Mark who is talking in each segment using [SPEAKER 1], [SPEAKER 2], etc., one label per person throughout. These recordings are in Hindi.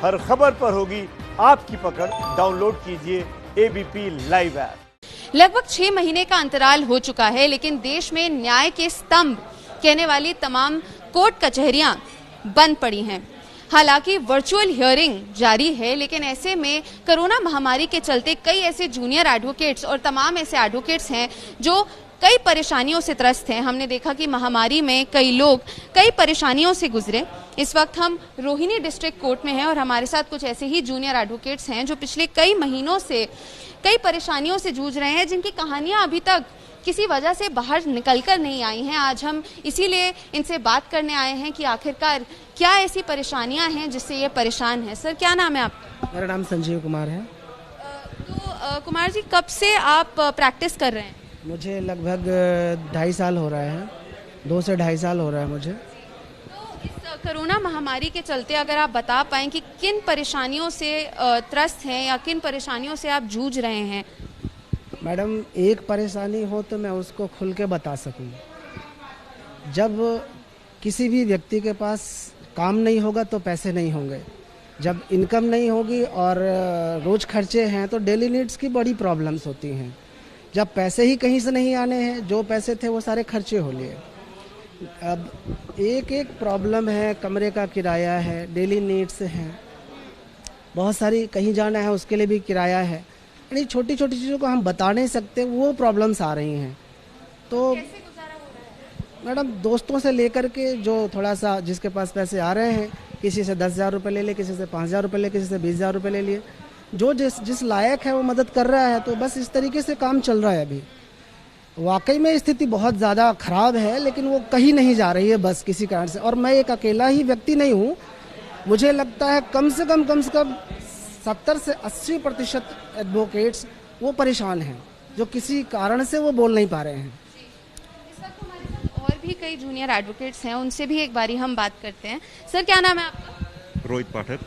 [SPEAKER 1] हर खबर पर होगी आपकी पकड़। डाउनलोड कीजिए एबीपी लाइव ऐप।
[SPEAKER 2] लगभग 6 महीने का अंतराल हो चुका है, लेकिन देश में न्याय के स्तंभ कहने वाली तमाम कोर्ट कचहरियां बंद पड़ी हैं। हालांकि वर्चुअल हियरिंग जारी है, लेकिन ऐसे में कोरोना महामारी के चलते कई ऐसे जूनियर एडवोकेट्स और तमाम ऐसे एडवोकेट्स हैं जो कई परेशानियों से त्रस्त हैं। हमने देखा कि महामारी में कई लोग कई परेशानियों से गुजरे। इस वक्त हम रोहिणी डिस्ट्रिक्ट कोर्ट में हैं और हमारे साथ कुछ ऐसे ही जूनियर एडवोकेट्स हैं जो पिछले कई महीनों से कई परेशानियों से जूझ रहे हैं, जिनकी कहानियां अभी तक किसी वजह से बाहर निकलकर नहीं आई हैं। आज हम इसीलिए इनसे बात करने आए हैं कि आखिरकार क्या ऐसी परेशानियां हैं जिससे ये परेशान हैं। सर, क्या नाम है आपका?
[SPEAKER 3] मेरा नाम संजीव कुमार है।
[SPEAKER 2] तो कुमार जी, कब से आप प्रैक्टिस कर रहे हैं?
[SPEAKER 3] मुझे लगभग 2.5 साल हो रहा है, 2 से 2.5 साल हो रहा है मुझे।
[SPEAKER 2] तो इस कोरोना महामारी के चलते अगर आप बता पाएं कि किन परेशानियों से त्रस्त हैं या किन परेशानियों से आप जूझ रहे हैं?
[SPEAKER 3] मैडम, एक परेशानी हो तो मैं उसको खुल के बता सकूं। जब किसी भी व्यक्ति के पास काम नहीं होगा तो पैसे नहीं होंगे। जब इनकम नहीं होगी और रोज़ खर्चे हैं तो डेली नीड्स की बड़ी प्रॉब्लम्स होती हैं। जब पैसे ही कहीं से नहीं आने हैं, जो पैसे थे वो सारे खर्चे हो लिए। अब एक एक प्रॉब्लम है, कमरे का किराया है, डेली नीड्स हैं, बहुत सारी, कहीं जाना है उसके लिए भी किराया है। यानी छोटी छोटी चीज़ों को हम बता नहीं सकते, वो प्रॉब्लम्स आ रही हैं। तो
[SPEAKER 2] कैसे गुजारा हो रहा है?
[SPEAKER 3] मैडम, दोस्तों से लेकर के जो थोड़ा सा जिसके पास पैसे आ रहे हैं, किसी से 10,000 रुपये ले लिए, किसी से 5,000 रुपये ले, किसी से 20,000 रुपये ले लिए। जो जिस लायक है वो मदद कर रहा है, तो बस इस तरीके से काम चल रहा है। अभी वाकई में स्थिति बहुत ज़्यादा ख़राब है, लेकिन वो कहीं नहीं जा रही है बस किसी कारण से। और मैं एक अकेला ही व्यक्ति नहीं हूँ, मुझे लगता है कम से कम 70 से 80% एडवोकेट्स वो परेशान हैं, जो किसी कारण से वो बोल नहीं पा रहे हैं।
[SPEAKER 2] इस वक्त हमारे साथ और भी कई जूनियर एडवोकेट्स हैं, उनसे भी एक बारी हम बात करते हैं। सर, क्या नाम है आपका?
[SPEAKER 4] रोहित पाठक।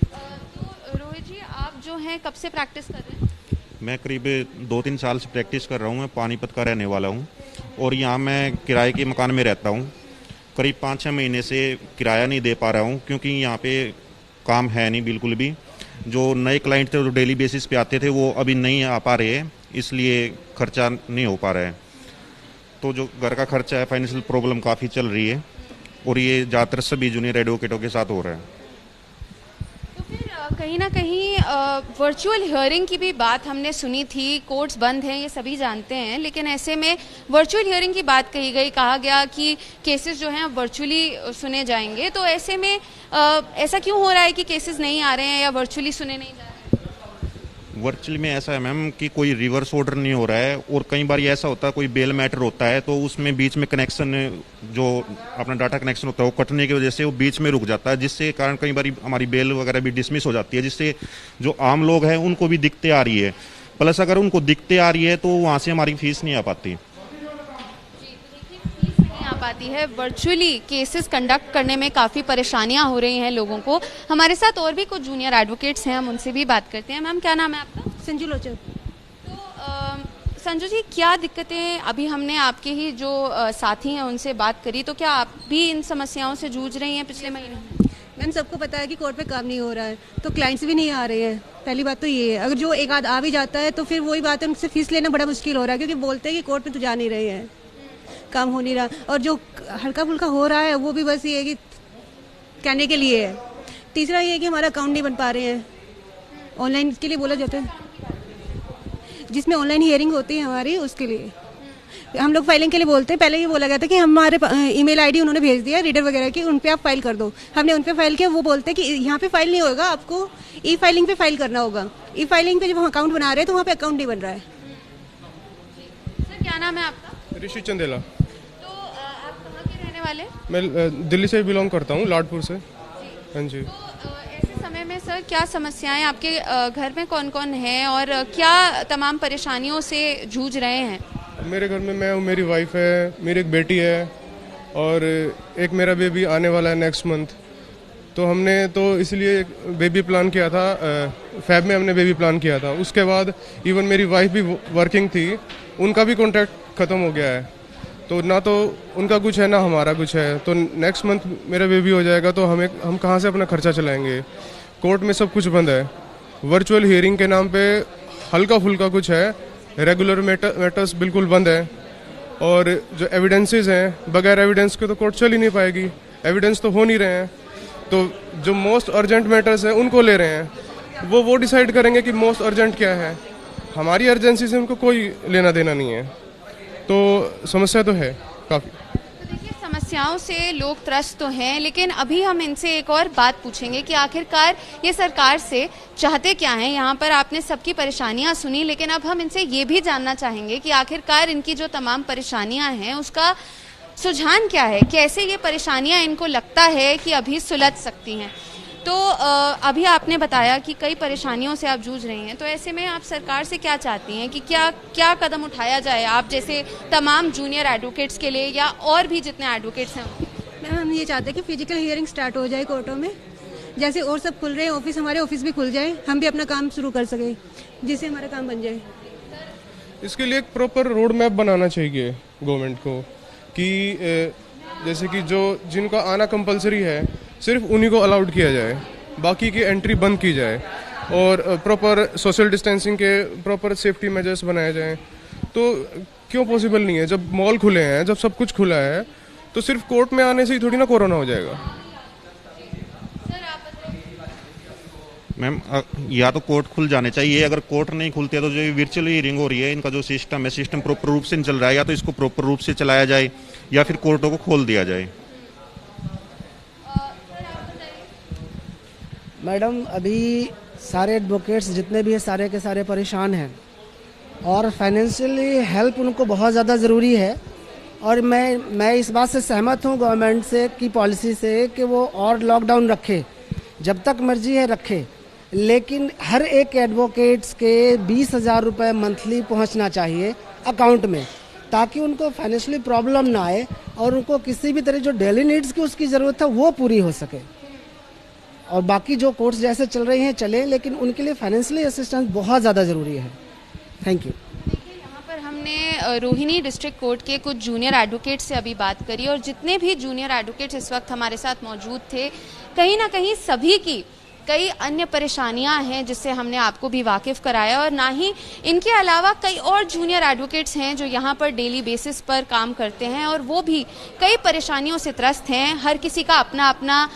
[SPEAKER 2] तो रोहित जी, आप जो हैं कब से प्रैक्टिस कर रहे हैं?
[SPEAKER 4] मैं करीब 2-3 साल से प्रैक्टिस कर रहा हूँ। मैं पानीपत का रहने वाला हूँ और यहाँ मैं किराए के मकान में रहता हूँ। करीब 5-6 महीने से किराया नहीं दे पा रहा हूँ, क्योंकि यहाँ पे काम है नहीं बिल्कुल भी। जो नए क्लाइंट थे जो डेली बेसिस पे आते थे वो अभी नहीं आ पा रहे हैं, इसलिए खर्चा नहीं हो पा रहा है। तो जो घर का खर्चा है, फाइनेंशियल प्रॉब्लम काफ़ी चल रही है और ये ज़्यादातर सभी जूनियर एडवोकेटों के साथ हो रहा है।
[SPEAKER 2] तो फिर कहीं ना कहीं वर्चुअल हियरिंग की भी बात हमने सुनी थी। कोर्ट्स बंद हैं, ये सभी जानते हैं, लेकिन ऐसे में वर्चुअल हियरिंग की बात कही गई, कहा गया कि केसेस जो हैं वर्चुअली सुने जाएंगे। तो ऐसे में ऐसा क्यों हो रहा है कि केसेस नहीं आ रहे हैं या वर्चुअली सुने नहीं जा रहे हैं?
[SPEAKER 4] वर्चुअली में ऐसा है मैम कि कोई रिवर्स ऑर्डर नहीं हो रहा है, और कई बार ऐसा होता है कोई बेल मैटर होता है तो उसमें बीच में कनेक्शन, जो अपना डाटा कनेक्शन होता है वो कटने की वजह से वो बीच में रुक जाता है, जिससे कारण कई बार हमारी बेल वगैरह भी डिसमिस हो जाती है, जिससे जो आम लोग हैं उनको भी दिक्कतें आ रही है। प्लस अगर उनको दिक्कतें आ रही है तो वहाँ से हमारी फीस नहीं आ पाती।
[SPEAKER 2] पाती है। वर्चुअली केसेस कंडक्ट करने में काफ़ी परेशानियां हो रही हैं लोगों को। हमारे साथ और भी कुछ जूनियर एडवोकेट्स हैं, हम उनसे भी बात करते हैं। मैम, क्या नाम है आपका?
[SPEAKER 5] संजू लोचन।
[SPEAKER 2] तो संजू जी, क्या दिक्कतें, अभी हमने आपके ही जो साथी हैं उनसे बात करी, तो क्या आप भी इन समस्याओं से जूझ रही हैं पिछले महीने में?
[SPEAKER 5] मैम, सबको पता है कि कोर्ट पे काम नहीं हो रहा है, तो क्लाइंट्स भी नहीं आ रहे हैं। पहली बात तो ये है, अगर जो एक आध आ भी जाता है तो फिर वही बात है, उनसे फीस लेना बड़ा मुश्किल हो रहा है, क्योंकि बोलते हैं कि कोर्ट में तो जा नहीं रहे हैं, काम हो नहीं रहा। और जो हल्का फुल्का हो रहा है वो भी बस ये है कि कहने के लिए है। तीसरा ये है कि हमारा अकाउंट नहीं बन पा रहे हैं। ऑनलाइन के लिए बोला जाता है, जिसमें ऑनलाइन हियरिंग होती है हमारी, उसके लिए हम लोग फाइलिंग के लिए बोलते हैं। पहले ये बोला गया था कि हमारे ईमेल आईडी उन्होंने भेज दिया रीडर वगैरह की, उन पे आप फाइल कर दो। हमने उन पे फाइल किया, वो बोलते हैं कि यहाँ पे फाइल नहीं होगा, आपको ई फाइलिंग पे फाइल करना होगा। ई फाइलिंग पे जब हम अकाउंट बना रहे हैं तो वहाँ पे अकाउंट नहीं बन रहा है।
[SPEAKER 2] सर, क्या नाम है आपका?
[SPEAKER 6] ऋषि चंदेला।
[SPEAKER 2] वाले?
[SPEAKER 6] मैं दिल्ली से बिलोंग करता हूँ, लाडपुर से। हाँ जी।
[SPEAKER 2] तो ऐसे समय में सर क्या समस्याएं आपके घर में कौन कौन है और क्या तमाम परेशानियों से जूझ रहे हैं?
[SPEAKER 6] मेरे घर में मैं हूँ, मेरी वाइफ है, मेरी एक बेटी है और एक मेरा बेबी आने वाला है नेक्स्ट मंथ। तो हमने तो इसलिए बेबी प्लान किया था, फेब में हमने बेबी प्लान किया था। उसके बाद इवन मेरी वाइफ भी वर्किंग थी, उनका भी कॉन्ट्रैक्ट ख़त्म हो गया है, तो ना तो उनका कुछ है ना हमारा कुछ है। तो नेक्स्ट मंथ मेरा बेबी हो जाएगा तो हम कहाँ से अपना खर्चा चलाएंगे। कोर्ट में सब कुछ बंद है। वर्चुअल हियरिंग के नाम पे हल्का फुल्का कुछ है, रेगुलर मैटर्स बिल्कुल बंद है। और जो एविडेंसेस हैं, बगैर एविडेंस के तो कोर्ट चल ही नहीं पाएगी। एविडेंस तो हो नहीं रहे हैं, तो जो मोस्ट अर्जेंट मैटर्स हैं उनको ले रहे हैं। वो डिसाइड करेंगे कि मोस्ट अर्जेंट क्या है। हमारी अर्जेंसी से उनको कोई लेना देना नहीं है, तो समस्या तो है काफ़ी।
[SPEAKER 2] समस्याओं से लोग त्रस्त तो हैं, लेकिन अभी हम इनसे एक और बात पूछेंगे कि आखिरकार ये सरकार से चाहते क्या हैं। यहाँ पर आपने सबकी परेशानियाँ सुनी, लेकिन अब हम इनसे ये भी जानना चाहेंगे कि आखिरकार इनकी जो तमाम परेशानियाँ हैं उसका सुझाव क्या है, कैसे ये परेशानियाँ इनको लगता है कि अभी सुलझ सकती हैं। तो अभी आपने बताया कि कई परेशानियों से आप जूझ रही हैं, तो ऐसे में आप सरकार से क्या चाहती हैं कि क्या कदम उठाया जाए आप जैसे तमाम जूनियर एडवोकेट्स के लिए या और भी जितने एडवोकेट्स हैं?
[SPEAKER 5] मैम, हम ये चाहते हैं कि फिजिकल हियरिंग स्टार्ट हो जाए कोर्टों में, जैसे और सब खुल रहे हैं ऑफिस, हमारे ऑफिस भी खुल जाए, हम भी अपना काम शुरू कर सकें, जिससे हमारा काम बन जाए।
[SPEAKER 6] इसके लिए एक प्रॉपर रोड मैप बनाना चाहिए गवर्नमेंट को कि जैसे कि जिनका आना कंपलसरी है सिर्फ उन्हीं को अलाउड किया जाए, बाकी की एंट्री बंद की जाए, और प्रॉपर सोशल डिस्टेंसिंग के प्रॉपर सेफ्टी मेजर्स बनाए जाएं। तो क्यों पॉसिबल नहीं है? जब मॉल खुले हैं, जब सब कुछ खुला है, तो सिर्फ कोर्ट में आने से ही थोड़ी ना कोरोना हो जाएगा।
[SPEAKER 4] मैम, या तो कोर्ट खुल जाने चाहिए। अगर कोर्ट नहीं खुलते तो जो वर्चुअल हियरिंग हो रही है, इनका जो सिस्टम है, सिस्टम प्रॉपर रूप से नहीं चल रहा है, या तो इसको प्रॉपर रूप से चलाया जाए या फिर कोर्टों को खोल दिया जाए।
[SPEAKER 3] मैडम, अभी सारे एडवोकेट्स जितने भी हैं सारे के सारे परेशान हैं, और फाइनेंशियली हेल्प उनको बहुत ज़्यादा ज़रूरी है। और मैं इस बात से सहमत हूँ गवर्नमेंट से की पॉलिसी से कि वो और लॉकडाउन रखे, जब तक मर्जी है रखे, लेकिन हर एक एडवोकेट्स के 20,000 रुपये मंथली पहुँचना चाहिए अकाउंट में, ताकि उनको फाइनेंशियली प्रॉब्लम ना आए और उनको किसी भी तरह जो डेली नीड्स की उसकी ज़रूरत है वो पूरी हो सके। और बाकी जो कोर्स जैसे चल रहे हैं चले, लेकिन उनके लिए फाइनेंशियली असिस्टेंस बहुत ज़्यादा ज़रूरी है। Thank you.
[SPEAKER 2] देखिए, यहाँ पर हमने रोहिणी डिस्ट्रिक्ट कोर्ट के कुछ जूनियर एडवोकेट से अभी बात करी, और जितने भी जूनियर एडवोकेट्स इस वक्त हमारे साथ मौजूद थे, कहीं ना कहीं सभी की कई अन्य परेशानियां हैं जिससे हमने आपको भी वाकिफ़ कराया, और ना ही इनके अलावा कई और जूनियर एडवोकेट्स हैं जो यहाँ पर डेली बेसिस पर काम करते हैं, और वो भी कई परेशानियों से त्रस्त हैं। हर किसी का अपना अपना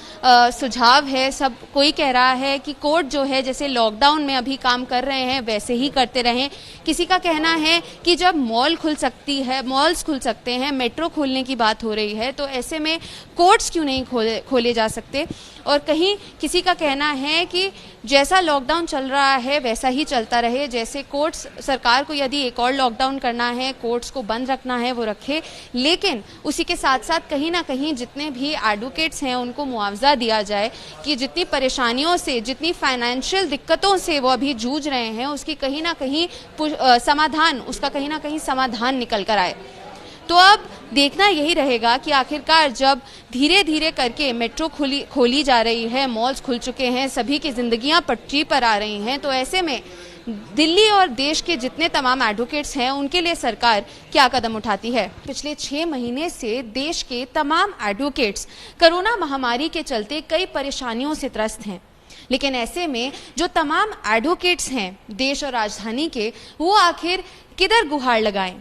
[SPEAKER 2] सुझाव है। सब कोई कह रहा है कि कोर्ट जो है जैसे लॉकडाउन में अभी काम कर रहे हैं वैसे ही करते रहें। किसी का कहना है कि जब मॉल्स खुल सकते हैं, मेट्रो खोलने की बात हो रही है, तो ऐसे में कोर्ट्स क्यों नहीं खोले जा सकते। और कहीं किसी का कहना है कि जैसा लॉकडाउन चल रहा है वैसा ही चलता रहे, जैसे कोर्ट्स, सरकार को यदि एक और लॉकडाउन करना है, कोर्ट्स को बंद रखना है वो रखे, लेकिन उसी के साथ साथ कहीं ना कहीं जितने भी एडवोकेट्स हैं उनको मुआवजा दिया जाए कि जितनी परेशानियों से, जितनी फाइनेंशियल दिक्कतों से वो अभी जूझ रहे हैं उसकी कहीं ना कहीं समाधान निकल कर आए। तो अब देखना यही रहेगा कि आखिरकार जब धीरे धीरे करके मेट्रो खोली जा रही है, मॉल्स खुल चुके हैं, सभी की जिंदगियां पटरी पर आ रही हैं, तो ऐसे में दिल्ली और देश के जितने तमाम एडवोकेट्स हैं उनके लिए सरकार क्या कदम उठाती है। पिछले 6 महीने से देश के तमाम एडवोकेट्स कोरोना महामारी के चलते कई परेशानियों से त्रस्त हैं, लेकिन ऐसे में जो तमाम एडवोकेट्स हैं देश और राजधानी के, वो आखिर किधर गुहार लगाएं,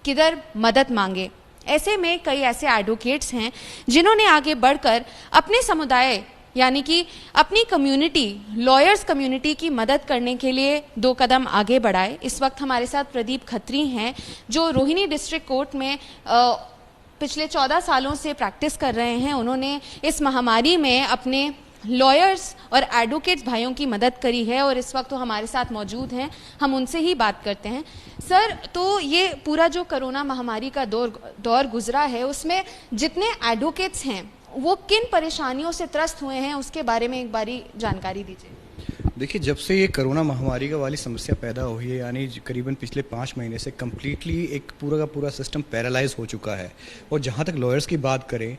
[SPEAKER 2] किधर मदद मांगे। ऐसे में कई ऐसे एडवोकेट्स हैं जिन्होंने आगे बढ़कर अपने समुदाय यानी कि अपनी कम्युनिटी, लॉयर्स कम्युनिटी की मदद करने के लिए 2 कदम आगे बढ़ाए। इस वक्त हमारे साथ प्रदीप खत्री हैं जो रोहिणी डिस्ट्रिक्ट कोर्ट में पिछले 14 सालों से प्रैक्टिस कर रहे हैं। उन्होंने इस महामारी में अपने लॉयर्स और एडवोकेट्स भाइयों की मदद करी है, और इस वक्त वो हमारे साथ मौजूद हैं। हम उनसे ही बात करते हैं। सर, तो ये पूरा जो कोरोना महामारी का दौर गुजरा है, उसमें जितने एडवोकेट्स हैं वो किन परेशानियों से त्रस्त हुए हैं, उसके बारे में एक बारी जानकारी दीजिए।
[SPEAKER 7] देखिए, जब से ये कोरोना महामारी का वाली समस्या पैदा हुई है, यानी करीबन पिछले 5 महीने से कम्प्लीटली एक पूरा का पूरा सिस्टम पैरालाइज हो चुका है। और जहाँ तक लॉयर्स की बात करें,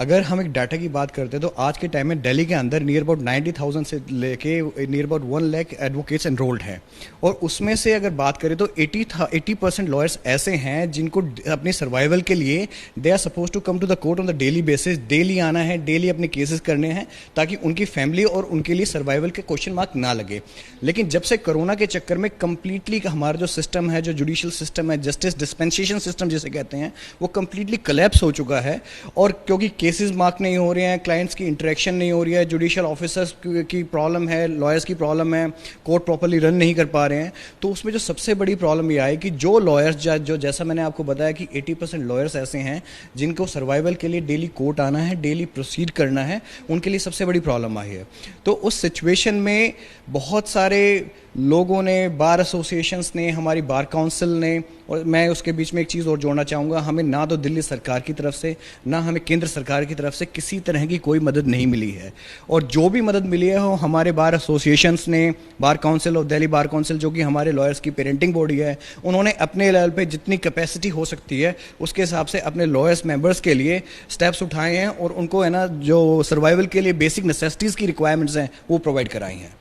[SPEAKER 7] अगर हम एक डाटा की बात करते हैं तो आज के टाइम में दिल्ली के अंदर नियर अबाउट 90,000 से लेके near about 1 lakh advocates enrolled हैं, और उसमें से अगर बात करें तो 80% लॉयर्स ऐसे हैं जिनको अपने सर्वाइवल के लिए they are suppose to come to the court on the daily basis, daily आना है, डेली अपने केसेस करने हैं ताकि उनकी फैमिली और उनके लिए सर्वाइवल के क्वेश्चन मार्क ना लगे। लेकिन जब से कोरोना के चक्कर में कंप्लीटली हमारा जो सिस्टम है, जो जुडिशियल सिस्टम है, जस्टिस डिस्पेंसेशन सिस्टम जिसे कहते हैं, वो कंप्लीटली कोलैप्स हो चुका है। और क्योंकि केसेस मार्क नहीं हो रहे हैं, क्लाइंट्स की इंटरेक्शन नहीं हो रही है, जुडिशियल ऑफिसर्स की प्रॉब्लम है, लॉयर्स की प्रॉब्लम है, कोर्ट प्रॉपर्ली रन नहीं कर पा रहे हैं, तो उसमें जो सबसे बड़ी प्रॉब्लम ये आई कि जो लॉयर्स जो जैसा मैंने आपको बताया कि 80% लॉयर्स ऐसे हैं जिनको सर्वाइवल के लिए डेली कोर्ट आना है, डेली प्रोसीड करना है, उनके लिए सबसे बड़ी प्रॉब्लम आई है। तो उस सिचुएशन में बहुत सारे लोगों ने, बार एसोसिएशंस ने, हमारी बार काउंसिल ने, और मैं उसके बीच में एक चीज़ और जोड़ना चाहूँगा, हमें ना तो दिल्ली सरकार की तरफ से ना हमें केंद्र सरकार की तरफ से किसी तरह की कोई मदद नहीं मिली है। और जो भी मदद मिली है वो हमारे बार एसोसिएशंस ने, bar council of Delhi bar council जो कि हमारे लॉयर्स की पेरेंटिंग बॉडी है, उन्होंने अपने लेवल पे जितनी कैपेसिटी हो सकती है उसके हिसाब से अपने लॉयर्स मेंबर्स के लिए स्टेप्स उठाए हैं और उनको है ना जो सर्वाइवल के लिए बेसिक नेसेसिटीज़ की रिक्वायरमेंट्स हैं वो प्रोवाइड कराई हैं।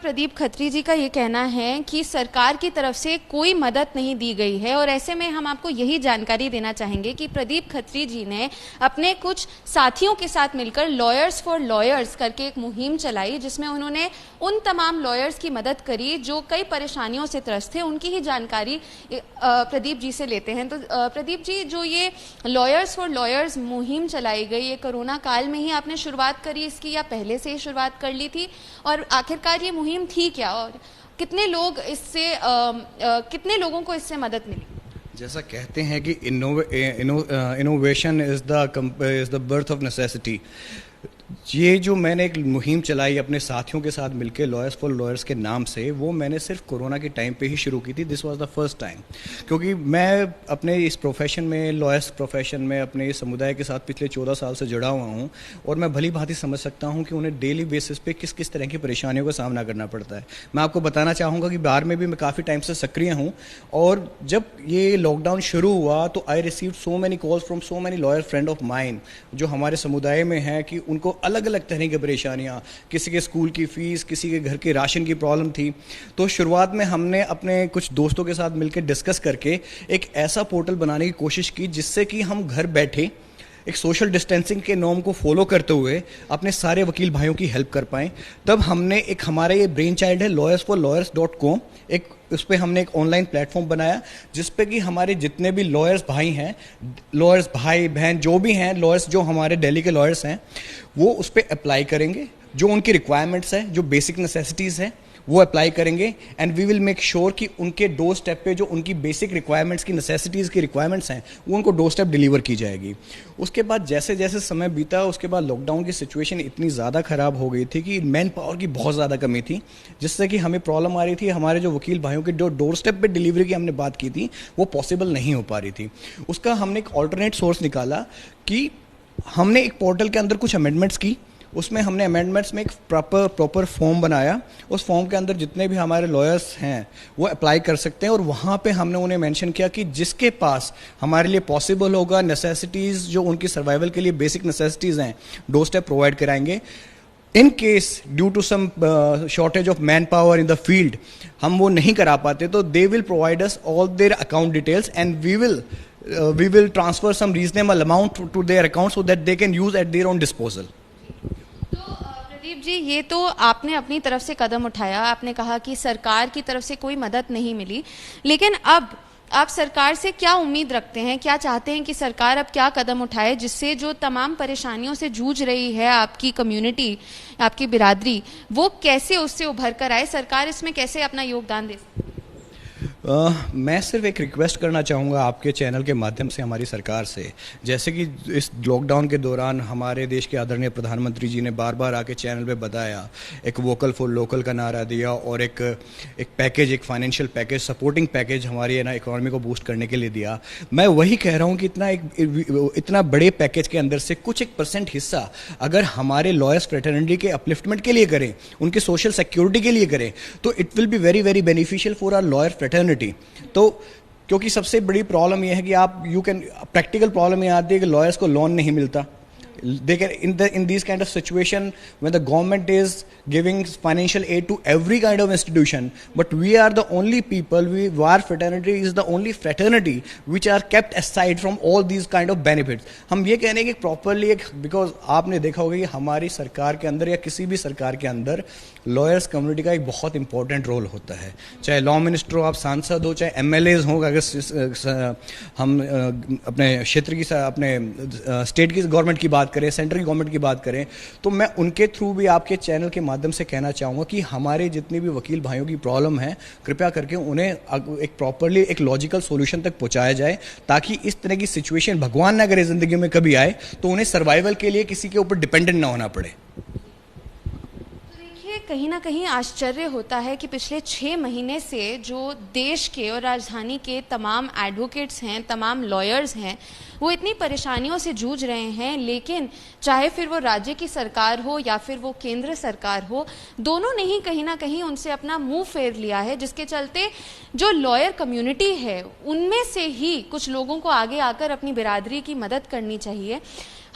[SPEAKER 2] प्रदीप खत्री जी का ये कहना है कि सरकार की तरफ से कोई मदद नहीं दी गई है, और ऐसे में हम आपको यही जानकारी देना चाहेंगे कि प्रदीप खत्री जी ने अपने कुछ साथियों के साथ मिलकर लॉयर्स फॉर लॉयर्स करके एक मुहिम चलाई, जिसमें उन्होंने उन तमाम लॉयर्स की मदद करी जो कई परेशानियों से त्रस्त थे। उनकी ही जानकारी प्रदीप जी से लेते हैं। तो प्रदीप जी, जो ये लॉयर्स फॉर लॉयर्स मुहिम चलाई गई, ये कोरोना काल में ही आपने शुरुआत करी इसकी या पहले से ही शुरुआत कर ली थी, और आखिरकार ये मुहिम थी क्या, और कितने लोगों को इससे मदद मिली?
[SPEAKER 7] जैसा कहते हैं कि innovation is the birth of necessity. ये जो मैंने एक मुहिम चलाई अपने साथियों के साथ मिलकर लॉयर्स फॉर लॉयर्स के नाम से, वो मैंने सिर्फ कोरोना के टाइम पे ही शुरू की थी। This was the first time, क्योंकि मैं अपने इस प्रोफेशन में, लॉयर्स प्रोफेशन में, अपने इस समुदाय के साथ पिछले 14 साल से जुड़ा हुआ हूँ, और मैं भली भांति समझ सकता हूँ कि उन्हें डेली बेसिस पे किस किस तरह की परेशानियों का सामना करना पड़ता है। मैं आपको बताना चाहूँगा कि बार में भी मैं काफ़ी टाइम से सक्रिय हूँ, और जब ये लॉकडाउन शुरू हुआ तो I received so many calls from so many lawyer friend of mine जो हमारे समुदाय में हैं, कि उनको अलग अलग तरह की परेशानियाँ, किसी के स्कूल की फीस, किसी के घर के राशन की प्रॉब्लम थी। तो शुरुआत में हमने अपने कुछ दोस्तों के साथ मिलकर डिस्कस करके एक ऐसा पोर्टल बनाने की कोशिश की जिससे कि हम घर बैठे एक सोशल डिस्टेंसिंग के नॉर्म को फॉलो करते हुए अपने सारे वकील भाइयों की हेल्प कर पाएँ। तब हमने एक, हमारा ये ब्रेन चाइल्ड है lawyers4lawyers.com, एक उस पर हमने एक ऑनलाइन प्लेटफॉर्म बनाया जिस पे कि हमारे जितने भी लॉयर्स भाई हैं, लॉयर्स भाई बहन जो भी हैं, लॉयर्स जो हमारे दिल्ली के लॉयर्स हैं, वो उस पर अप्लाई करेंगे, जो उनकी रिक्वायरमेंट्स है, जो बेसिक नेसेसिटीज़ है वो अप्लाई करेंगे, and we will make sure कि उनके डोर स्टेप पे जो उनकी बेसिक रिक्वायरमेंट्स की नेसेसिटीज़ की रिक्वायरमेंट्स हैं वो उनको डोर स्टेप डिलीवर की जाएगी। उसके बाद जैसे जैसे समय बीता, उसके बाद लॉकडाउन की सिचुएशन इतनी ज़्यादा ख़राब हो गई थी कि मैन पावर की बहुत ज़्यादा कमी थी, जिससे कि हमें प्रॉब्लम आ रही थी। हमारे जो वकील भाइयों की डोर स्टेप पर डिलीवरी की हमने बात की थी वो पॉसिबल नहीं हो पा रही थी। उसका हमने एक ऑल्टरनेट सोर्स निकाला कि हमने एक पोर्टल के अंदर कुछ अमेंडमेंट्स की, उसमें हमने अमेंडमेंट्स में एक प्रॉपर फॉर्म बनाया। उस फॉर्म के अंदर जितने भी हमारे लॉयर्स हैं वो अप्लाई कर सकते हैं, और वहाँ पे हमने उन्हें मेंशन किया कि जिसके पास हमारे लिए पॉसिबल होगा, नेसेसिटीज़ जो उनकी सर्वाइवल के लिए बेसिक नेसेसिटीज़ हैं, डोर स्टेप प्रोवाइड कराएंगे। In case due to some shortage of manpower in the field हम वो नहीं करा पाते तो they will provide us all their account details, and we will transfer some reasonable amount to their account so that they can use at their own disposal.
[SPEAKER 2] Pradeep ji, ये तो आपने अपनी तरफ से कदम उठाया, आपने कहा कि सरकार की तरफ से कोई मदद नहीं मिली, लेकिन अब आप सरकार से क्या उम्मीद रखते हैं, क्या चाहते हैं कि सरकार अब क्या कदम उठाए जिससे जो तमाम परेशानियों से जूझ रही है आपकी कम्युनिटी, आपकी बिरादरी, वो कैसे उससे उभर कर आए, सरकार इसमें कैसे अपना योगदान दे?
[SPEAKER 7] मैं सिर्फ एक रिक्वेस्ट करना चाहूँगा आपके चैनल के माध्यम से हमारी सरकार से, जैसे कि इस लॉकडाउन के दौरान हमारे देश के आदरणीय प्रधानमंत्री जी ने बार बार आके चैनल पे बताया, एक वोकल फॉर लोकल का नारा दिया, और एक पैकेज, एक फाइनेंशियल पैकेज, सपोर्टिंग पैकेज हमारी है ना इकोनॉमी को बूस्ट करने के लिए दिया। मैं वही कह रहा हूँ कि इतना बड़े पैकेज के अंदर से कुछ 1% हिस्सा अगर हमारे लॉयर्स फ्रेटर्निटी के अपलिफ्टमेंट के लिए करें, उनके सोशल सिक्योरिटी के लिए करें, तो it will be very very beneficial for our lawyer fraternity. तो क्योंकि सबसे बड़ी प्रॉब्लम यह है कि आप प्रैक्टिकल प्रॉब्लम ये आती है कि लॉयर्स को लोन नहीं मिलता. They can in these kind of situation when the government is giving financial aid to every kind of institution, but we are the only people, our fraternity is the only fraternity which are kept aside from all these kind of benefits. हम ये कहने कि properly because आपने देखा होगा कि हमारी सरकार के अंदर या किसी भी सरकार के अंदर लॉयर्स कम्युनिटी का एक बहुत इंपॉर्टेंट रोल होता है. चाहे लॉ मिनिस्टर हो, आप सांसद हो, चाहे MLAs हो, अगर हम अपने क्षेत्र की अपने स्टेट की गवर्नमेंट की बात करें, सेंट्रल गवर्नमेंट की बात करें, तो मैं उनके थ्रू भी आपके चैनल के माध्यम से कहना चाहूँगा कि हमारे जितने भी वकील भाइयों की प्रॉब्लम है, कृपया करके उन्हें एक प्रॉपरली एक लॉजिकल सॉल्यूशन तक पहुँचाया जाए, ताकि इस तरह की सिचुएशन भगवान ना करे ज़िंदगी में कभी आए तो उन्हें सर्वाइवल के लिए किसी के ऊपर डिपेंडेंट ना होना पड़े.
[SPEAKER 2] कहीं ना कहीं आश्चर्य होता है कि पिछले 6 महीने से जो देश के और राजधानी के तमाम एडवोकेट्स हैं, तमाम लॉयर्स हैं, वो इतनी परेशानियों से जूझ रहे हैं, लेकिन चाहे फिर वो राज्य की सरकार हो या फिर वो केंद्र सरकार हो, दोनों ने ही कहीं ना कहीं उनसे अपना मुंह फेर लिया है, जिसके चलते जो लॉयर कम्युनिटी है उनमें से ही कुछ लोगों को आगे आकर अपनी बिरादरी की मदद करनी चाहिए.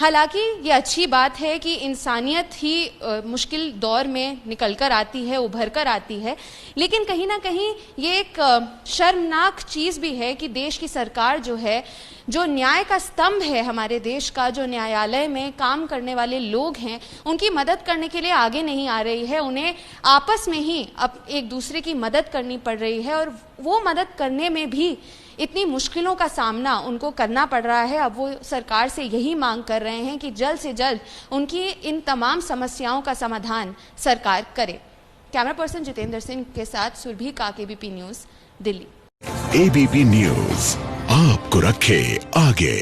[SPEAKER 2] हालांकि ये अच्छी बात है कि इंसानियत ही मुश्किल दौर में निकल कर आती है, उभर कर आती है, लेकिन कहीं ना कहीं ये एक शर्मनाक चीज़ भी है कि देश की सरकार जो है, जो न्याय का स्तंभ है हमारे देश का, जो न्यायालय में काम करने वाले लोग हैं, उनकी मदद करने के लिए आगे नहीं आ रही है. उन्हें आपस में ही अब एक दूसरे की मदद करनी पड़ रही है और वो मदद करने में भी इतनी मुश्किलों का सामना उनको करना पड़ रहा है. अब वो सरकार से यही मांग कर रहे हैं कि जल्द से जल्द उनकी इन तमाम समस्याओं का समाधान सरकार करे. कैमरा पर्सन जितेंद्र सिंह के साथ सुरभि का, ABP news, Delhi.
[SPEAKER 8] ABP news आपको रखे आगे.